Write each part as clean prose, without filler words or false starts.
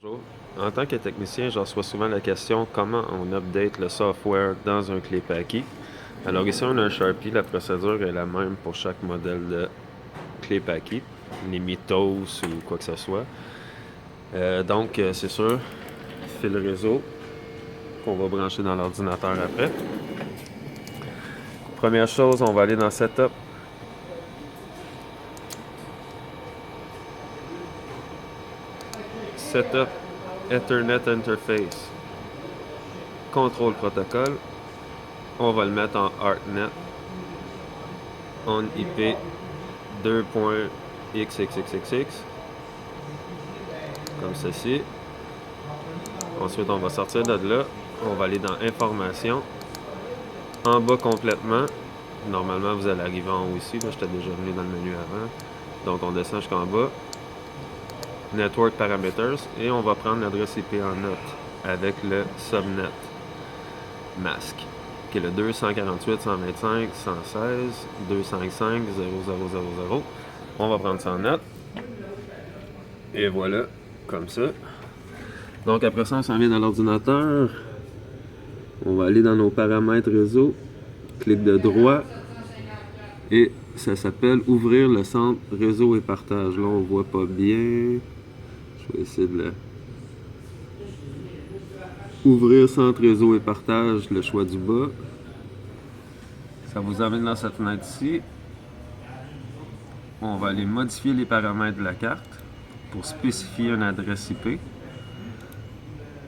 Bonjour. En tant que technicien, je reçois souvent la question comment on update le software dans un clé paquet. Alors ici, on a un Sharpie. La procédure est la même pour chaque modèle de clé paquet, les Mythos ou quoi que ce soit. Donc, c'est sûr, fil réseau qu'on va brancher dans l'ordinateur après. Première chose, on va aller dans Setup. Setup Ethernet Interface. Contrôle protocole. On va le mettre en ArtNet. On IP 2.xxxx comme ceci. Ensuite, on va sortir de là. On va aller dans Information. En bas complètement. Normalement, vous allez arriver en haut ici. Là, j'étais déjà venu dans le menu avant. Donc, on descend jusqu'en bas. Network Parameters. Et on va prendre l'adresse IP en note avec le subnet mask, qui est le 248.125.116.255.0000. On va prendre ça en note. Et voilà, comme ça. Donc après ça, on s'en vient dans l'ordinateur. On va aller dans nos paramètres réseau. Clic de droit. Et ça s'appelle ouvrir le centre réseau et partage. Là, on voit pas bien. Je vais essayer de le... Ouvrir centre réseau et partage, le choix du bas. Ça vous amène dans cette fenêtre-ci. On va aller modifier les paramètres de la carte pour spécifier une adresse IP.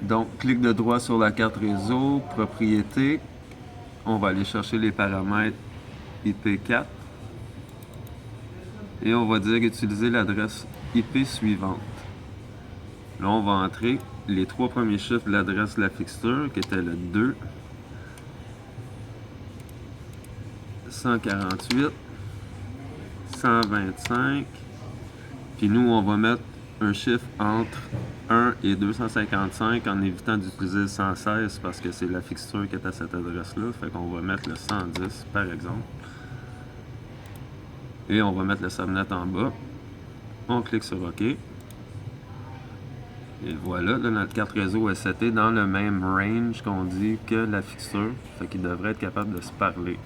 Donc, clic de droit sur la carte réseau, propriété. On va aller chercher les paramètres IP4. Et on va dire utiliser l'adresse IP suivante. Là, on va entrer les trois premiers chiffres de l'adresse de la fixture, qui était le 2, 148, 125. Puis nous, on va mettre un chiffre entre 1 et 255 en évitant d'utiliser le 116 parce que c'est la fixture qui est à cette adresse-là. Fait qu'on va mettre le 110 par exemple. Et on va mettre le subnet en bas. On clique sur OK. Et voilà, là, notre carte réseau est setée dans le même range qu'on dit que la fixture. Fait qu'il devrait être capable de se parler.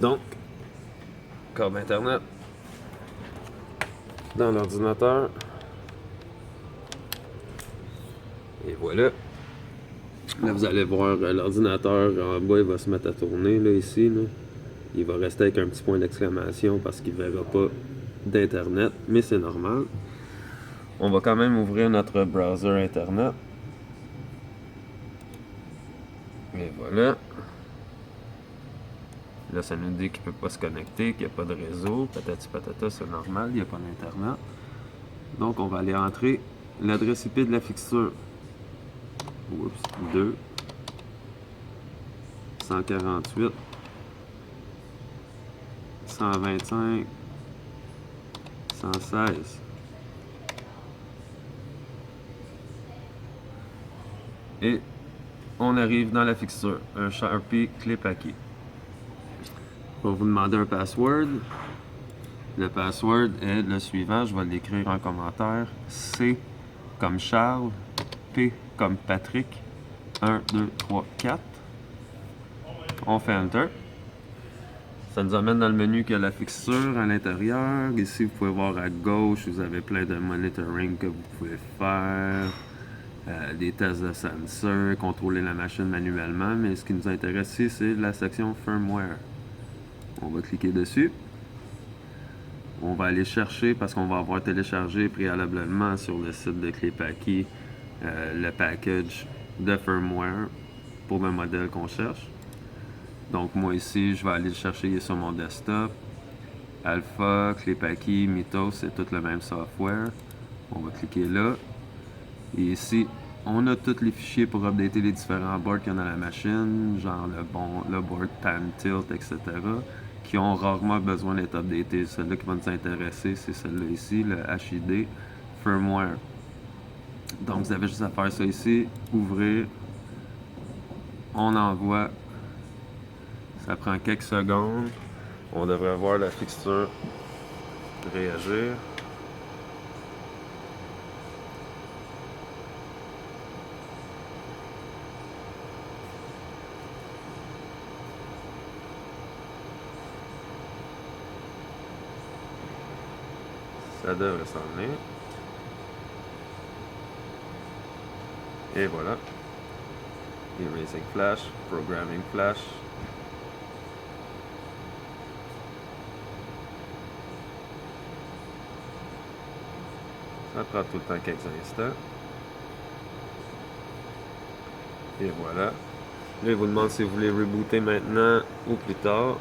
Donc, câble Internet dans l'ordinateur. Et voilà. Là, vous allez voir l'ordinateur en bas, il va se mettre à tourner, là, ici. Là. Il va rester avec un petit point d'exclamation parce qu'il ne verra pas d'Internet, mais c'est normal. On va quand même ouvrir notre browser Internet. Et voilà. Là, ça nous dit qu'il ne peut pas se connecter, qu'il n'y a pas de réseau. Patati patata, c'est normal, il n'y a pas d'Internet. Donc, on va aller entrer l'adresse IP de la fixture. Oups, 2, 148, 125, 116. Et on arrive dans la fixture, un Sharpie clé paquet. On va vous demander un password. Le password est le suivant, je vais l'écrire en commentaire. C comme Charles, P comme Patrick, 1, 2, 3, 4. On fait Enter. Ça nous amène dans le menu qui a la fixture à l'intérieur. Ici, vous pouvez voir à gauche, vous avez plein de monitoring que vous pouvez faire. Des tests de sensor, contrôler la machine manuellement. Mais ce qui nous intéresse ici, c'est la section Firmware. On va cliquer dessus. On va aller chercher, parce qu'on va avoir téléchargé préalablement sur le site de Clé Paquet le package de firmware pour le modèle qu'on cherche. Donc moi ici, je vais aller le chercher sur mon desktop. Alpha, Clé Paquet, Mythos, c'est tout le même software. On va cliquer là. Et ici, on a tous les fichiers pour updater les différents boards qu'il y a dans la machine, genre le board pan tilt, etc., qui ont rarement besoin d'être updatés. Celui-là qui va nous intéresser, c'est celui-là ici, le HID Firmware. Donc, vous avez juste à faire ça ici, ouvrir, on envoie, ça prend quelques secondes, on devrait voir la fixture réagir. Ça devrait s'en venir. Et voilà. Erasing Flash, Programming Flash. Ça prend tout le temps quelques instants. Et voilà. Là, il vous demande si vous voulez rebooter maintenant ou plus tard.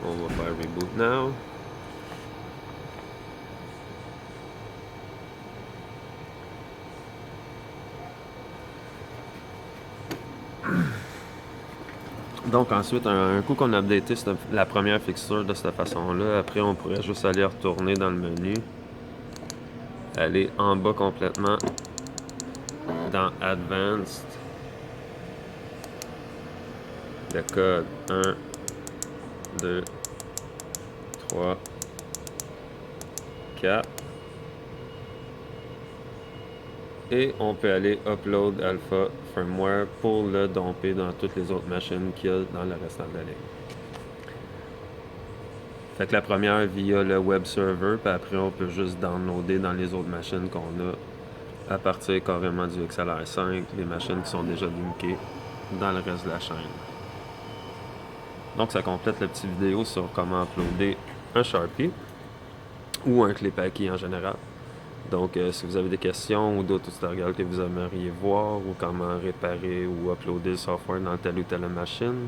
On va faire Reboot Now. Donc ensuite, un coup qu'on a updaté la première fixture de cette façon-là, après on pourrait juste aller retourner dans le menu, aller en bas complètement dans Advanced, le code 1, 2, 3, 4, et on peut aller Upload Alpha Firmware pour le domper dans toutes les autres machines qu'il y a dans le restant de la ligne. Fait que la première via le web server, puis après on peut juste downloader dans les autres machines qu'on a à partir carrément du XLR5, les machines qui sont déjà linkées dans le reste de la chaîne. Donc ça complète la petite vidéo sur comment uploader un Sharpie ou un Clipaki en général. Donc si vous avez des questions ou d'autres tutoriels que vous aimeriez voir ou comment réparer ou uploader le software dans telle ou telle machine,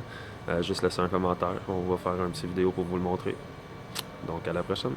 juste laissez un commentaire, on va faire une petite vidéo pour vous le montrer. Donc à la prochaine.